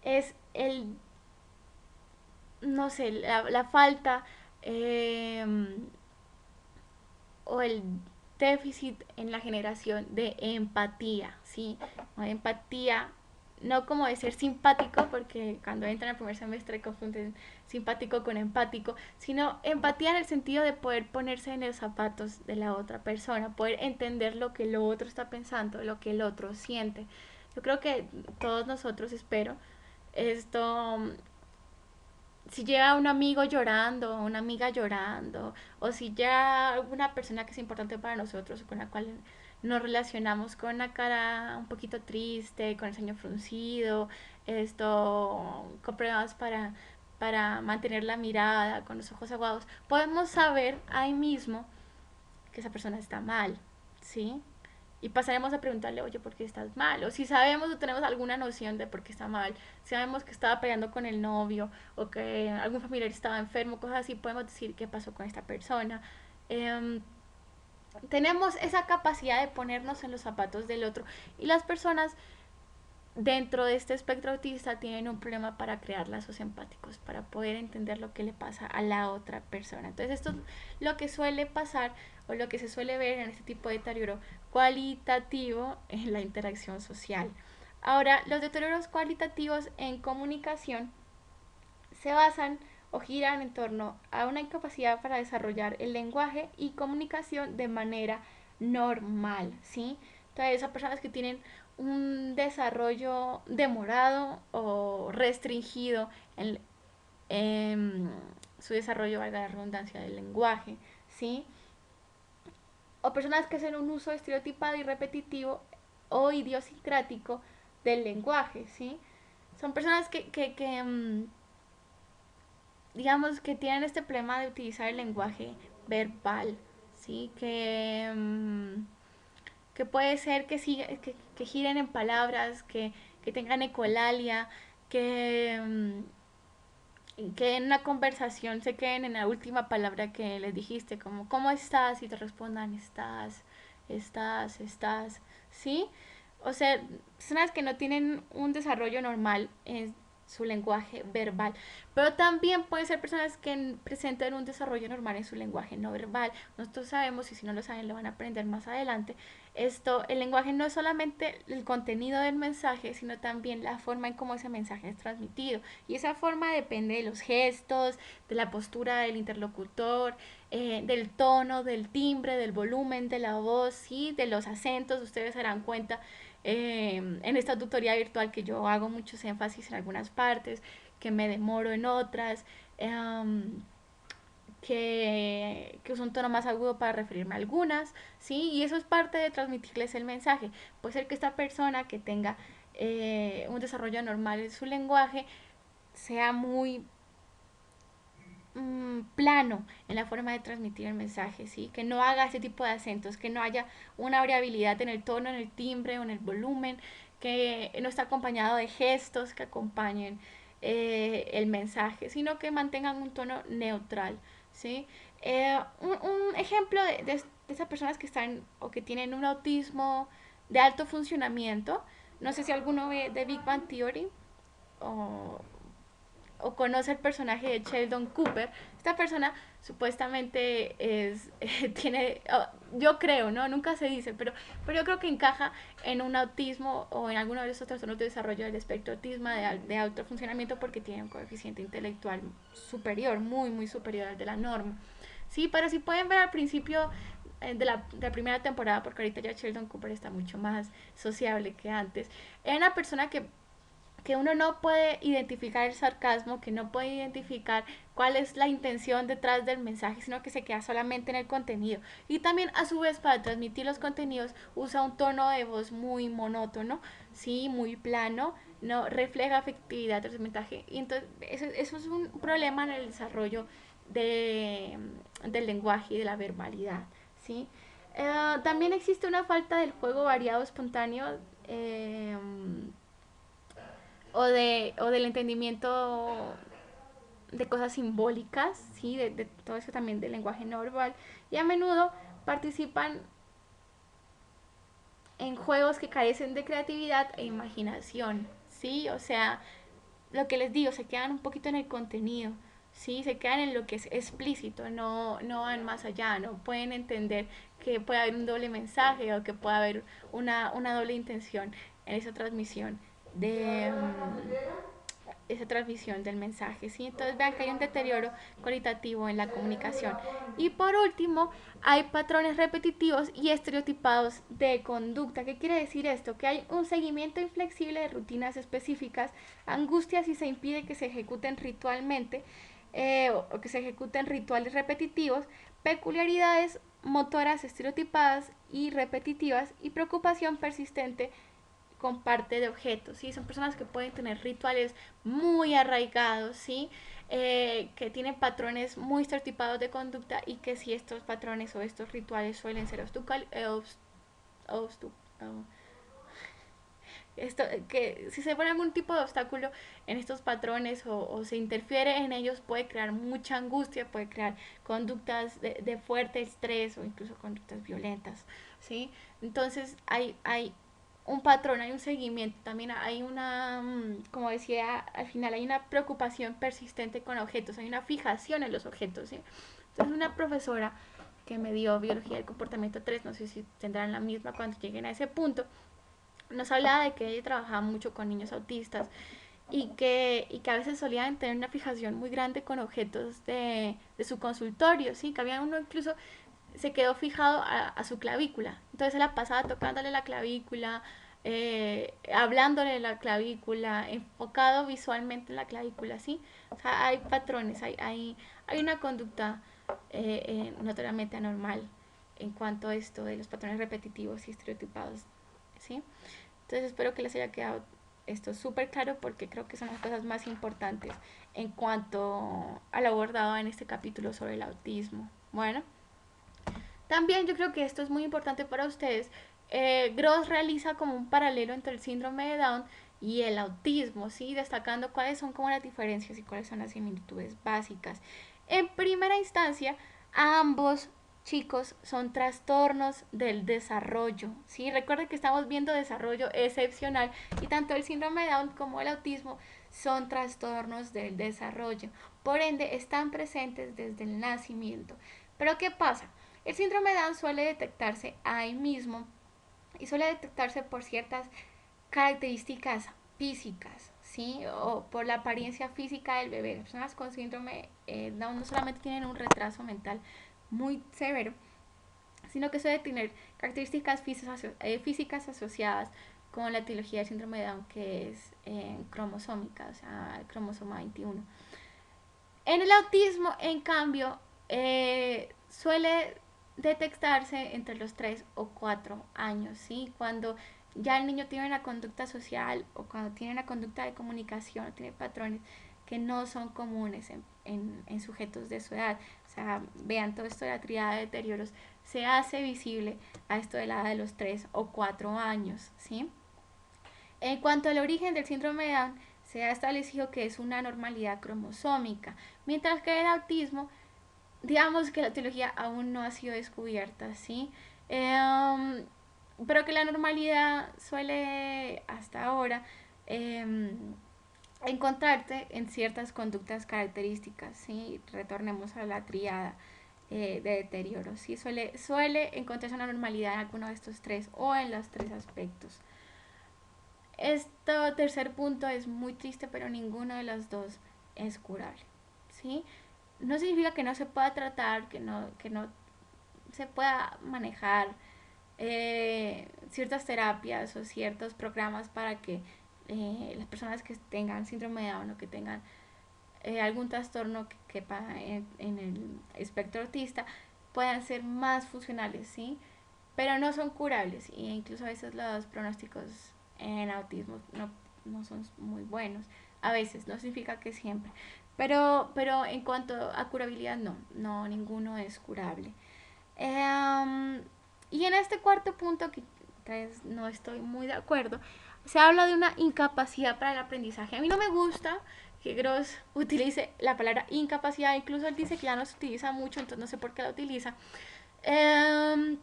es no sé, la falta eh, o el déficit en la generación de empatía, ¿sí? O de empatía, no como de ser simpático, porque cuando entran al primer semestre confunden simpático con empático, sino empatía en el sentido de poder ponerse en los zapatos de la otra persona, poder entender lo que el otro está pensando, lo que el otro siente. Yo creo que todos nosotros, espero, esto, si llega un amigo llorando, una amiga llorando, o si ya una persona que es importante para nosotros, con la cual nos relacionamos, con una cara un poquito triste, con el ceño fruncido, con problemas para mantener la mirada, con los ojos aguados, podemos saber ahí mismo que esa persona está mal, ¿sí? Y pasaremos a preguntarle, oye, ¿por qué estás mal? O si sabemos o tenemos alguna noción de por qué está mal, si sabemos que estaba peleando con el novio o que algún familiar estaba enfermo, cosas así, podemos decir qué pasó con esta persona. Eh, Tenemos esa capacidad de ponernos en los zapatos del otro. Y las personas dentro de este espectro autista tienen un problema para crear lazos empáticos, para poder entender lo que le pasa a la otra persona. Entonces esto es lo que suele pasar o lo que se suele ver en este tipo de deterioro cualitativo en la interacción social. Ahora, los deterioros cualitativos en comunicación se basan o giran en torno a una incapacidad para desarrollar el lenguaje y comunicación de manera normal, ¿sí? Entonces, esas personas que tienen un desarrollo demorado o restringido en su desarrollo, valga la redundancia, del lenguaje, ¿sí? O personas que hacen un uso estereotipado y repetitivo o idiosincrático del lenguaje, ¿sí? Son personas que digamos, que tienen este problema de utilizar el lenguaje verbal, ¿sí? Que puede ser que giren en palabras, que tengan ecolalia, que en una conversación se queden en la última palabra que les dijiste, como ¿cómo estás? Y te respondan estás, ¿sí? O sea, personas que no tienen un desarrollo normal en su lenguaje verbal, pero también pueden ser personas que presenten un desarrollo normal en su lenguaje no verbal. Nosotros sabemos, y si no lo saben lo van a aprender más adelante, el lenguaje no es solamente el contenido del mensaje, sino también la forma en cómo ese mensaje es transmitido. Y esa forma depende de los gestos, de la postura del interlocutor, del tono, del timbre, del volumen de la voz, ¿sí? De los acentos. Ustedes se darán cuenta en esta tutoría virtual que yo hago muchos énfasis en algunas partes, que me demoro en otras. Que uso un tono más agudo para referirme a algunas, ¿sí? Y eso es parte de transmitirles el mensaje. Puede ser que esta persona que tenga un desarrollo normal en su lenguaje sea muy plano en la forma de transmitir el mensaje, ¿sí? Que no haga ese tipo de acentos, que no haya una variabilidad en el tono, en el timbre o en el volumen, que no está acompañado de gestos que acompañen el mensaje, sino que mantengan un tono neutral, ¿sí? Un ejemplo de esas personas que están o que tienen un autismo de alto funcionamiento, no sé si alguno ve The Big Bang Theory o, o conoce el personaje de Sheldon Cooper. Esta persona supuestamente tiene, yo creo, ¿no? Nunca se dice, pero yo creo que encaja en un autismo o en alguno de esos trastornos de desarrollo del espectro autismo de alto funcionamiento porque tiene un coeficiente intelectual superior, muy superior al de la norma. Sí, pero si pueden ver al principio de la primera temporada, porque ahorita ya Sheldon Cooper está mucho más sociable que antes, era una persona que uno no puede identificar el sarcasmo, que no puede identificar cuál es la intención detrás del mensaje, sino que se queda solamente en el contenido. Y también a su vez para transmitir los contenidos usa un tono de voz muy monótono, sí, muy plano, no refleja afectividad tras el mensaje. Y entonces eso es un problema en el desarrollo del lenguaje y de la verbalidad, ¿sí? También existe una falta del juego variado espontáneo o del entendimiento de cosas simbólicas, ¿sí? De todo eso también del lenguaje no verbal, y a menudo participan en juegos que carecen de creatividad e imaginación, ¿sí? O sea, lo que les digo, se quedan un poquito en el contenido, ¿sí? Se quedan en lo que es explícito, no van más allá, no pueden entender que puede haber un doble mensaje o que puede haber una doble intención en esa transmisión esa transmisión del mensaje, ¿sí? Entonces vean que hay un deterioro cualitativo en la comunicación. Y por último, hay patrones repetitivos y estereotipados de conducta. ¿Qué quiere decir esto? Que hay un seguimiento inflexible de rutinas específicas, angustia si se impide que se ejecuten ritualmente o que se ejecuten rituales repetitivos, peculiaridades motoras estereotipadas y repetitivas y preocupación persistente comparte de objetos, ¿sí? Son personas que pueden tener rituales muy arraigados, ¿sí? Que tienen patrones muy estereotipados de conducta y que si estos patrones o estos rituales suelen ser esto, que si se pone algún tipo de obstáculo en estos patrones o se interfiere en ellos puede crear mucha angustia, puede crear conductas de fuerte estrés o incluso conductas violentas, ¿sí? Entonces hay un patrón, hay un seguimiento, también hay una, como decía, al final hay una preocupación persistente con objetos, hay una fijación en los objetos, ¿sí? Entonces una profesora que me dio biología del comportamiento 3, no sé si tendrán la misma cuando lleguen a ese punto, nos hablaba de que ella trabajaba mucho con niños autistas y que a veces solían tener una fijación muy grande con objetos de su consultorio, ¿sí? Que había uno incluso se quedó fijado a su clavícula. Entonces se la pasaba tocándole la clavícula, hablándole de la clavícula, enfocado visualmente en la clavícula, ¿sí? O sea, hay patrones, hay una conducta notoriamente anormal en cuanto a esto de los patrones repetitivos y estereotipados, ¿sí? Entonces espero que les haya quedado esto súper claro porque creo que son las cosas más importantes en cuanto al abordado en este capítulo sobre el autismo. Bueno, también yo creo que esto es muy importante para ustedes. Gross realiza como un paralelo entre el síndrome de Down y el autismo, ¿sí? Destacando cuáles son como las diferencias y cuáles son las similitudes básicas. En primera instancia, ambos chicos son trastornos del desarrollo, ¿sí? Recuerden que estamos viendo desarrollo excepcional y tanto el síndrome de Down como el autismo son trastornos del desarrollo. Por ende, están presentes desde el nacimiento. Pero ¿qué pasa? El síndrome de Down suele detectarse ahí mismo y suele detectarse por ciertas características físicas, ¿sí? O por la apariencia física del bebé. Las personas con síndrome Down no solamente tienen un retraso mental muy severo, sino que suele tener características físicas asociadas con la etiología del síndrome de Down, que es cromosómica, o sea, el cromosoma 21. En el autismo, en cambio, suele detectarse entre los 3 o 4 años, ¿sí? Cuando ya el niño tiene una conducta social o cuando tiene una conducta de comunicación, tiene patrones que no son comunes en sujetos de su edad. O sea, vean todo esto de la triada de deterioros, se hace visible a esto de la edad de los 3 o 4 años, ¿sí? En cuanto al origen del síndrome de Down, se ha establecido que es una anormalidad cromosómica, mientras que el autismo, digamos que la etiología aún no ha sido descubierta, ¿sí? Eh, pero que la normalidad suele hasta ahora eh, encontrarte en ciertas conductas características, ¿sí? Retornemos a la triada de deterioro, ¿sí? Suele encontrarse una normalidad en alguno de estos tres o en los tres aspectos. Este tercer punto es muy triste, pero ninguno de los dos es curable, ¿sí? No significa que no se pueda tratar, que no se pueda manejar ciertas terapias o ciertos programas para que las personas que tengan síndrome de Down o que tengan algún trastorno que quepa en el espectro autista puedan ser más funcionales, ¿sí? Pero no son curables e incluso a veces los pronósticos en autismo no son muy buenos. A veces, no significa que siempre. Pero en cuanto a curabilidad, no, ninguno es curable. Y en este cuarto punto, que no estoy muy de acuerdo, se habla de una incapacidad para el aprendizaje. A mí no me gusta que Gross utilice la palabra incapacidad, incluso él dice que ya no se utiliza mucho, entonces no sé por qué la utiliza. Eh,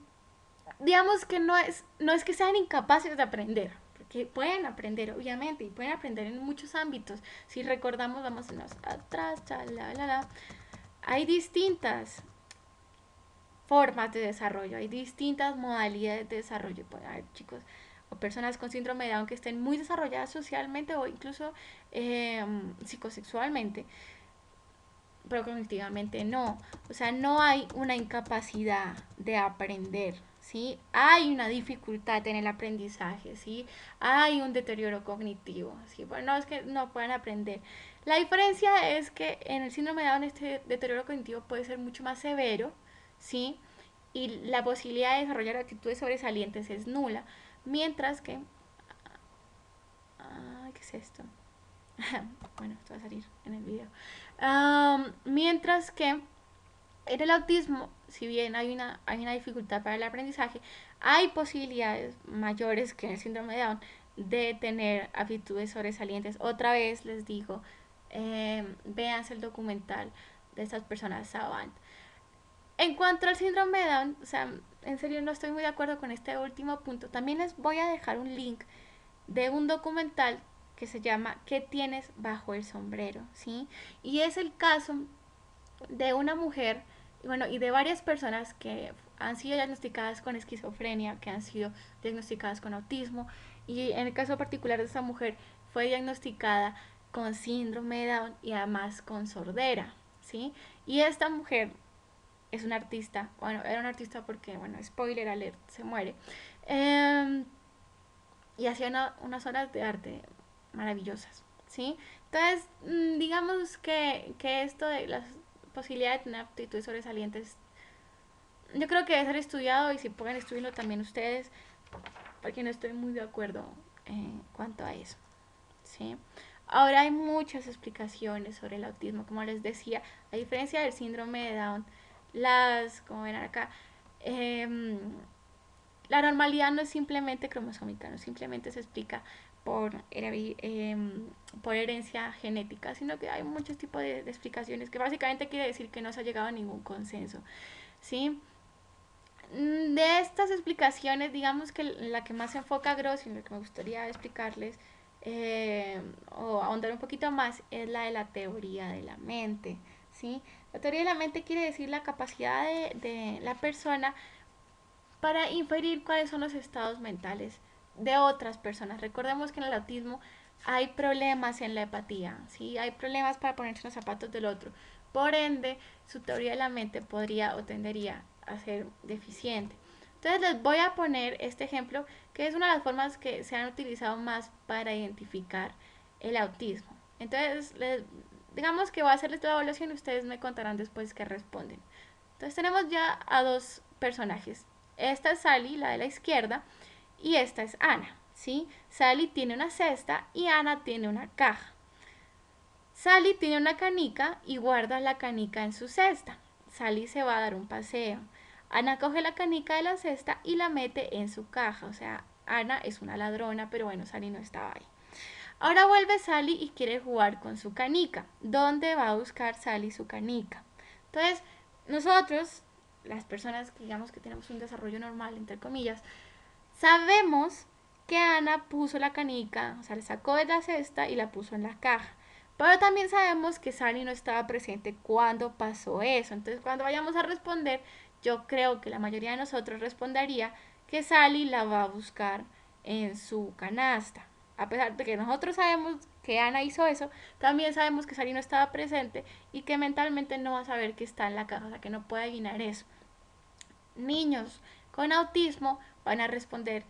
digamos que no es que sean incapaces de aprender, porque pueden aprender, obviamente, y pueden aprender en muchos ámbitos. Si recordamos, vamos atrás, hay distintas formas de desarrollo, hay distintas modalidades de desarrollo. Pueden haber chicos o personas con síndrome de Down que estén muy desarrolladas socialmente o incluso psicosexualmente, pero cognitivamente no. O sea, no hay una incapacidad de aprender, ¿sí? Hay una dificultad en el aprendizaje, ¿sí? Hay un deterioro cognitivo, ¿sí? Bueno, no es que no puedan aprender. La diferencia es que en el síndrome de Down este deterioro cognitivo puede ser mucho más severo, ¿sí? Y la posibilidad de desarrollar actitudes sobresalientes es nula, mientras que ¿qué es esto? Bueno, esto va a salir en el video. Mientras que en el autismo, si bien hay una dificultad para el aprendizaje, hay posibilidades mayores que en el síndrome de Down de tener aptitudes sobresalientes. Otra vez les digo, véanse el documental de estas personas Savant. En cuanto al síndrome de Down, o sea, en serio no estoy muy de acuerdo con este último punto. También les voy a dejar un link de un documental que se llama ¿Qué tienes bajo el sombrero? ¿Sí? Y es el caso de una mujer, bueno, y de varias personas que han sido diagnosticadas con esquizofrenia, que han sido diagnosticadas con autismo, y en el caso particular de esta mujer fue diagnosticada con síndrome de Down y además con sordera, ¿sí? Y esta mujer es una artista, bueno, era una artista porque, bueno, spoiler alert, se muere, eh, y hacía unas obras de arte maravillosas, ¿sí? Entonces, digamos que esto de las posibilidades de tener aptitudes sobresalientes, yo creo que debe ser estudiado y si pueden estudiarlo también ustedes, porque no estoy muy de acuerdo en cuanto a eso, ¿sí? Ahora hay muchas explicaciones sobre el autismo, como les decía, a diferencia del síndrome de Down, como ven acá, eh, la normalidad no es simplemente cromosómica, no simplemente se explica por herencia genética, sino que hay muchos tipos de explicaciones que básicamente quiere decir que no se ha llegado a ningún consenso, ¿sí? De estas explicaciones, digamos que la que más se enfoca Gross y la que me gustaría explicarles o ahondar un poquito más es la de la teoría de la mente, ¿sí? La teoría de la mente quiere decir la capacidad de la persona para inferir cuáles son los estados mentales de otras personas. Recordemos que en el autismo hay problemas en la empatía, ¿sí? Hay problemas para ponerse en los zapatos del otro. Por ende, su teoría de la mente podría o tendería a ser deficiente. Entonces les voy a poner este ejemplo, que es una de las formas que se han utilizado más para identificar el autismo. Entonces, digamos que voy a hacerles la evaluación y ustedes me contarán después qué responden. Entonces tenemos ya a dos personajes. Esta es Sally, la de la izquierda, y esta es Ana, ¿sí? Sally tiene una cesta y Ana tiene una caja. Sally tiene una canica y guarda la canica en su cesta. Sally se va a dar un paseo. Ana coge la canica de la cesta y la mete en su caja. O sea, Ana es una ladrona, pero bueno, Sally no estaba ahí. Ahora vuelve Sally y quiere jugar con su canica. ¿Dónde va a buscar Sally su canica? Entonces, nosotros, las personas que digamos que tenemos un desarrollo normal, entre comillas, sabemos que Ana puso la canica, o sea, le sacó de la cesta y la puso en la caja. Pero también sabemos que Sally no estaba presente cuando pasó eso. Entonces, cuando vayamos a responder, yo creo que la mayoría de nosotros respondería que Sally la va a buscar en su canasta. A pesar de que nosotros sabemos que Ana hizo eso, también sabemos que Sally no estaba presente y que mentalmente no va a saber que está en la caja, o sea, que no puede adivinar eso. Niños con autismo van a responder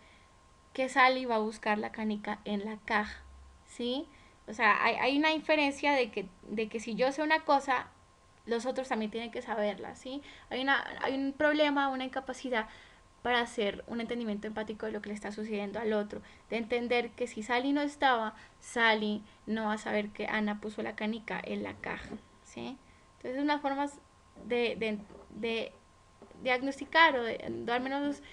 que Sally va a buscar la canica en la caja, ¿sí? O sea, hay una inferencia de que si yo sé una cosa, los otros también tienen que saberla, ¿sí? Hay un problema, una incapacidad para hacer un entendimiento empático de lo que le está sucediendo al otro, de entender que si Sally no estaba, Sally no va a saber que Ana puso la canica en la caja, ¿sí? Entonces, unas formas de diagnosticar o de al menos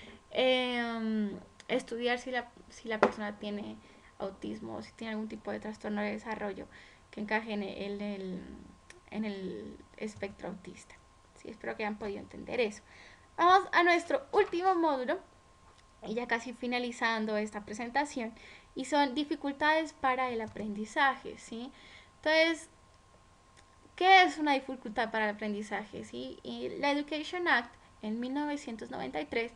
estudiar si la persona tiene autismo o si tiene algún tipo de trastorno de desarrollo que encaje en el espectro autista. Sí, espero que hayan podido entender eso. Vamos a nuestro último módulo y ya casi finalizando esta presentación y son dificultades para el aprendizaje, ¿sí? Entonces, ¿qué es una dificultad para el aprendizaje? ¿Sí? Y la Education Act en 1993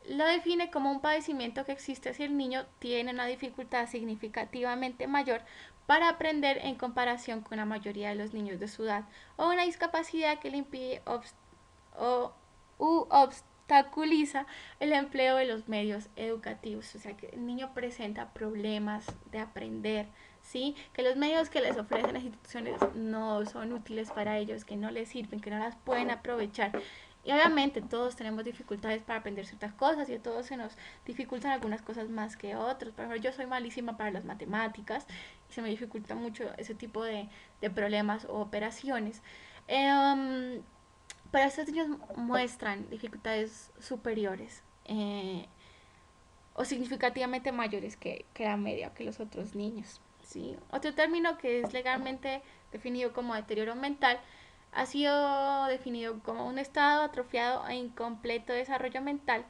lo define como un padecimiento que existe si el niño tiene una dificultad significativamente mayor para aprender en comparación con la mayoría de los niños de su edad o una discapacidad que le impide obstaculiza el empleo de los medios educativos, o sea que el niño presenta problemas de aprender, ¿sí? Que los medios que les ofrecen las instituciones no son útiles para ellos, que no les sirven, que no las pueden aprovechar Y obviamente todos tenemos dificultades para aprender ciertas cosas y a todos se nos dificultan algunas cosas más que otros. Por ejemplo, yo soy malísima para las matemáticas y se me dificulta mucho ese tipo de problemas o operaciones. Eh, pero estos niños muestran dificultades superiores o significativamente mayores que la media o que los otros niños. ¿Sí? Otro término que es legalmente definido como deterioro mental ha sido definido como un estado atrofiado e incompleto de desarrollo mental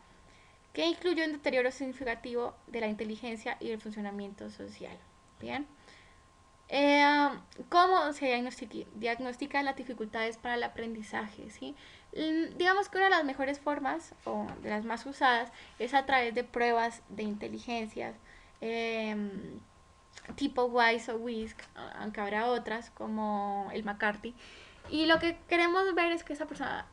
que incluye un deterioro significativo de la inteligencia y del funcionamiento social. Bien. Eh, ¿Cómo se diagnostican las dificultades para el aprendizaje? ¿Sí? Digamos que una de las mejores formas, o de las más usadas, es a través de pruebas de inteligencia, eh, tipo WISE o WISC, aunque habrá otras como el McCarthy. Y lo que queremos ver es que esa persona,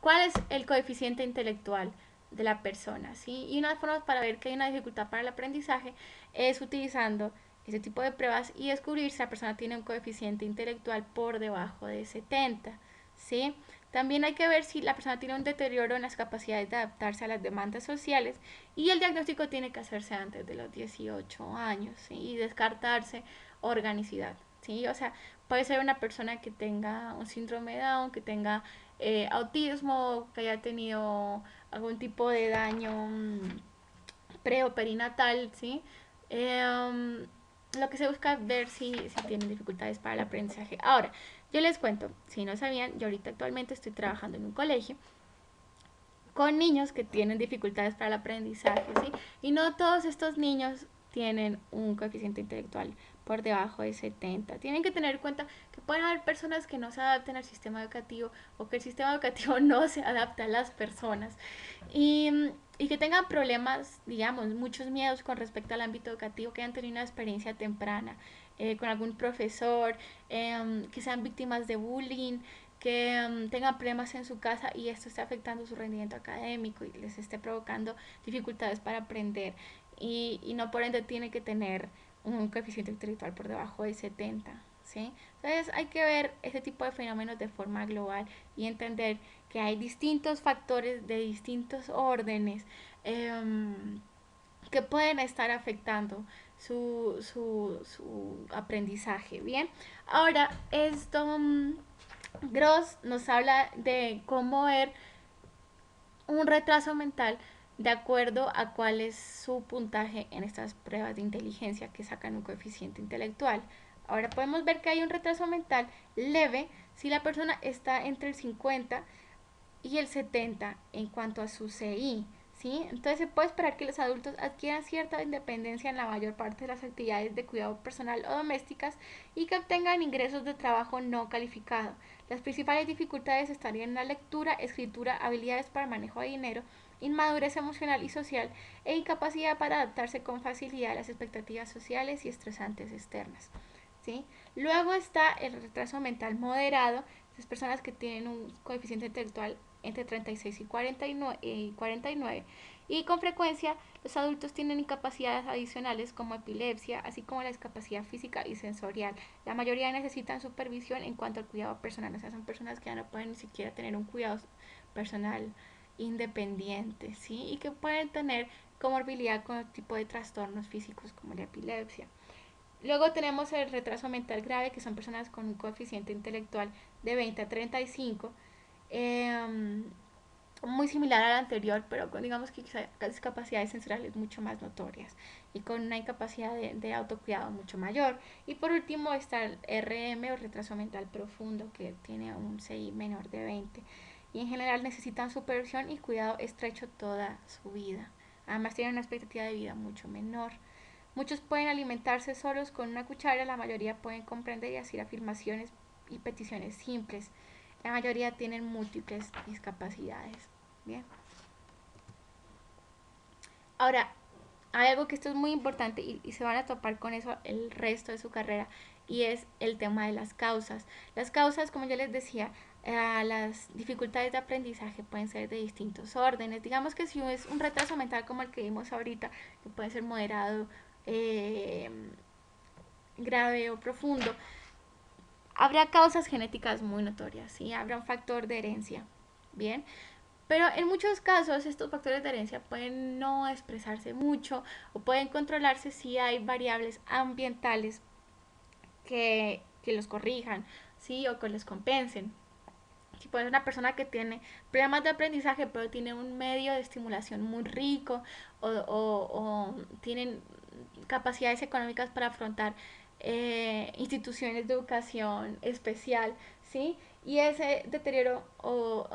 ¿cuál es el coeficiente intelectual de la persona? ¿Sí? Y una de las formas para ver que hay una dificultad para el aprendizaje es utilizando ese tipo de pruebas y descubrir si la persona tiene un coeficiente intelectual por debajo de 70. ¿Sí? También hay que ver si la persona tiene un deterioro en las capacidades de adaptarse a las demandas sociales y el diagnóstico tiene que hacerse antes de los 18 años, ¿sí? Y descartarse organicidad. ¿Sí? O sea, puede ser una persona que tenga un síndrome de Down, que tenga autismo, que haya tenido algún tipo de daño pre o perinatal, ¿sí? Lo que se busca es ver si tienen dificultades para el aprendizaje. Ahora, yo les cuento, si no sabían, yo ahorita actualmente estoy trabajando en un colegio con niños que tienen dificultades para el aprendizaje, ¿sí? Y no todos estos niños tienen un coeficiente intelectual por debajo de 70. Tienen que tener en cuenta que pueden haber personas que no se adapten al sistema educativo o que el sistema educativo no se adapta a las personas y, y que tengan problemas, digamos, muchos miedos con respecto al ámbito educativo, que hayan tenido una experiencia temprana con algún profesor, que sean víctimas de bullying, que tengan problemas en su casa y esto esté afectando su rendimiento académico y les esté provocando dificultades para aprender y no por ende tiene que tener un coeficiente intelectual por debajo de 70. ¿Sí? Entonces hay que ver este tipo de fenómenos de forma global y entender que hay distintos factores de distintos órdenes que pueden estar afectando su aprendizaje. Bien, ahora esto Gross nos habla de cómo ver un retraso mental de acuerdo a cuál es su puntaje en estas pruebas de inteligencia que sacan un coeficiente intelectual. Ahora podemos ver que hay un retraso mental leve si la persona está entre el 50 y el 70 en cuanto a su CI. ¿Sí? Entonces se puede esperar que los adultos adquieran cierta independencia en la mayor parte de las actividades de cuidado personal o domésticas y que obtengan ingresos de trabajo no calificado. Las principales dificultades estarían en la lectura, escritura, habilidades para el manejo de dinero, inmadurez emocional y social e incapacidad para adaptarse con facilidad a las expectativas sociales y estresantes externas. ¿Sí? Luego está el retraso mental moderado, las personas que tienen un coeficiente intelectual entre 36 y 49 y con frecuencia los adultos tienen incapacidades adicionales como epilepsia, así como la discapacidad física y sensorial. La mayoría necesitan supervisión en cuanto al cuidado personal, o sea, son personas que ya no pueden ni siquiera tener un cuidado personal independiente, ¿sí? Y que pueden tener comorbilidad con el tipo de trastornos físicos como la epilepsia. Luego tenemos el retraso mental grave, que son personas con un coeficiente intelectual de 20 a 35, eh, muy similar al anterior, pero con, digamos que discapacidades sensoriales mucho más notorias y con una incapacidad de autocuidado mucho mayor. Y por último está el RM o retraso mental profundo, que tiene un CI menor de 20 y en general necesitan supervisión y cuidado estrecho toda su vida. Además tienen una expectativa de vida mucho menor. Muchos pueden alimentarse solos con una cuchara, la mayoría pueden comprender y hacer afirmaciones y peticiones simples. La mayoría tienen múltiples discapacidades. Bien. Ahora, hay algo que esto es muy importante y se van a topar con eso el resto de su carrera y es el tema de las causas. Las causas, como yo les decía, las dificultades de aprendizaje pueden ser de distintos órdenes. Digamos que si es un retraso mental como el que vimos ahorita, que puede ser moderado, eh, grave o profundo, habrá causas genéticas muy notorias, ¿sí? Habrá un factor de herencia, Bien, pero en muchos casos estos factores de herencia pueden no expresarse mucho o pueden controlarse si hay variables ambientales que los corrijan, ¿sí? O que les compensen. Si puede ser una persona que tiene problemas de aprendizaje, pero tiene un medio de estimulación muy rico o tienen capacidades económicas para afrontar instituciones de educación especial, ¿sí? Y ese deterioro o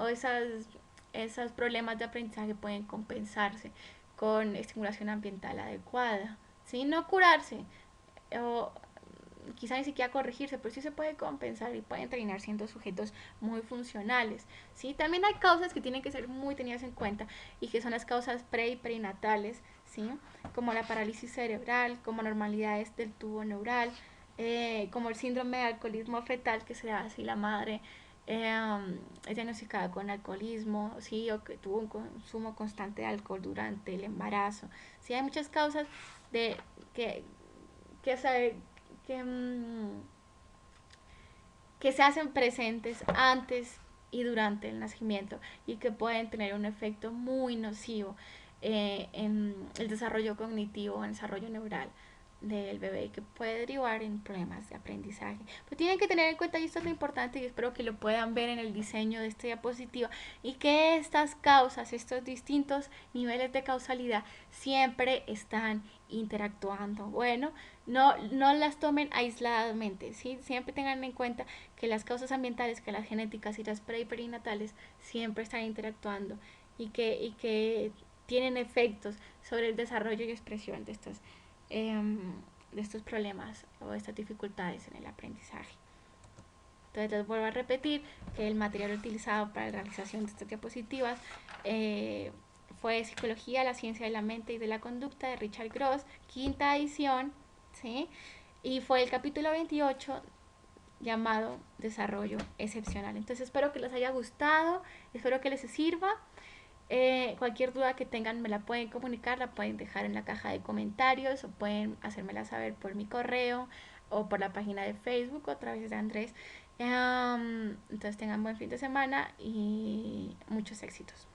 esos problemas de aprendizaje pueden compensarse con estimulación ambiental adecuada, ¿sí? No curarse, o quizá ni siquiera corregirse, pero sí se puede compensar y pueden terminar siendo sujetos muy funcionales. ¿Sí? También hay causas que tienen que ser muy tenidas en cuenta y que son las causas pre y perinatales, ¿sí? Como la parálisis cerebral, como anormalidades del tubo neural, como el síndrome de alcoholismo fetal, que se da si la madre es diagnosticada con alcoholismo, ¿sí? O que tuvo un consumo constante de alcohol durante el embarazo. ¿Sí? Hay muchas causas de que, que, saber, que, que se hacen presentes antes y durante el nacimiento y que pueden tener un efecto muy nocivo en el desarrollo cognitivo, en el desarrollo neural del bebé y que puede derivar en problemas de aprendizaje. Pero tienen que tener en cuenta, y esto es lo importante y espero que lo puedan ver en el diseño de esta diapositiva, y que estas causas, estos distintos niveles de causalidad siempre están interactuando. Bueno, no las tomen aisladamente, ¿sí? Siempre tengan en cuenta que las causas ambientales, que las genéticas y las pre y perinatales siempre están interactuando y que tienen efectos sobre el desarrollo y expresión eh, de estos problemas o de estas dificultades en el aprendizaje. Entonces les vuelvo a repetir que el material utilizado para la realización de estas diapositivas fue Psicología, la ciencia de la mente y de la conducta de Richard Gross, quinta edición, ¿sí? Y fue el capítulo 28 llamado Desarrollo Excepcional. Entonces espero que les haya gustado, espero que les sirva. Cualquier duda que tengan me la pueden comunicar, la pueden dejar en la caja de comentarios o pueden hacérmela saber por mi correo o por la página de Facebook o a través de Andrés. Entonces tengan buen fin de semana y muchos éxitos.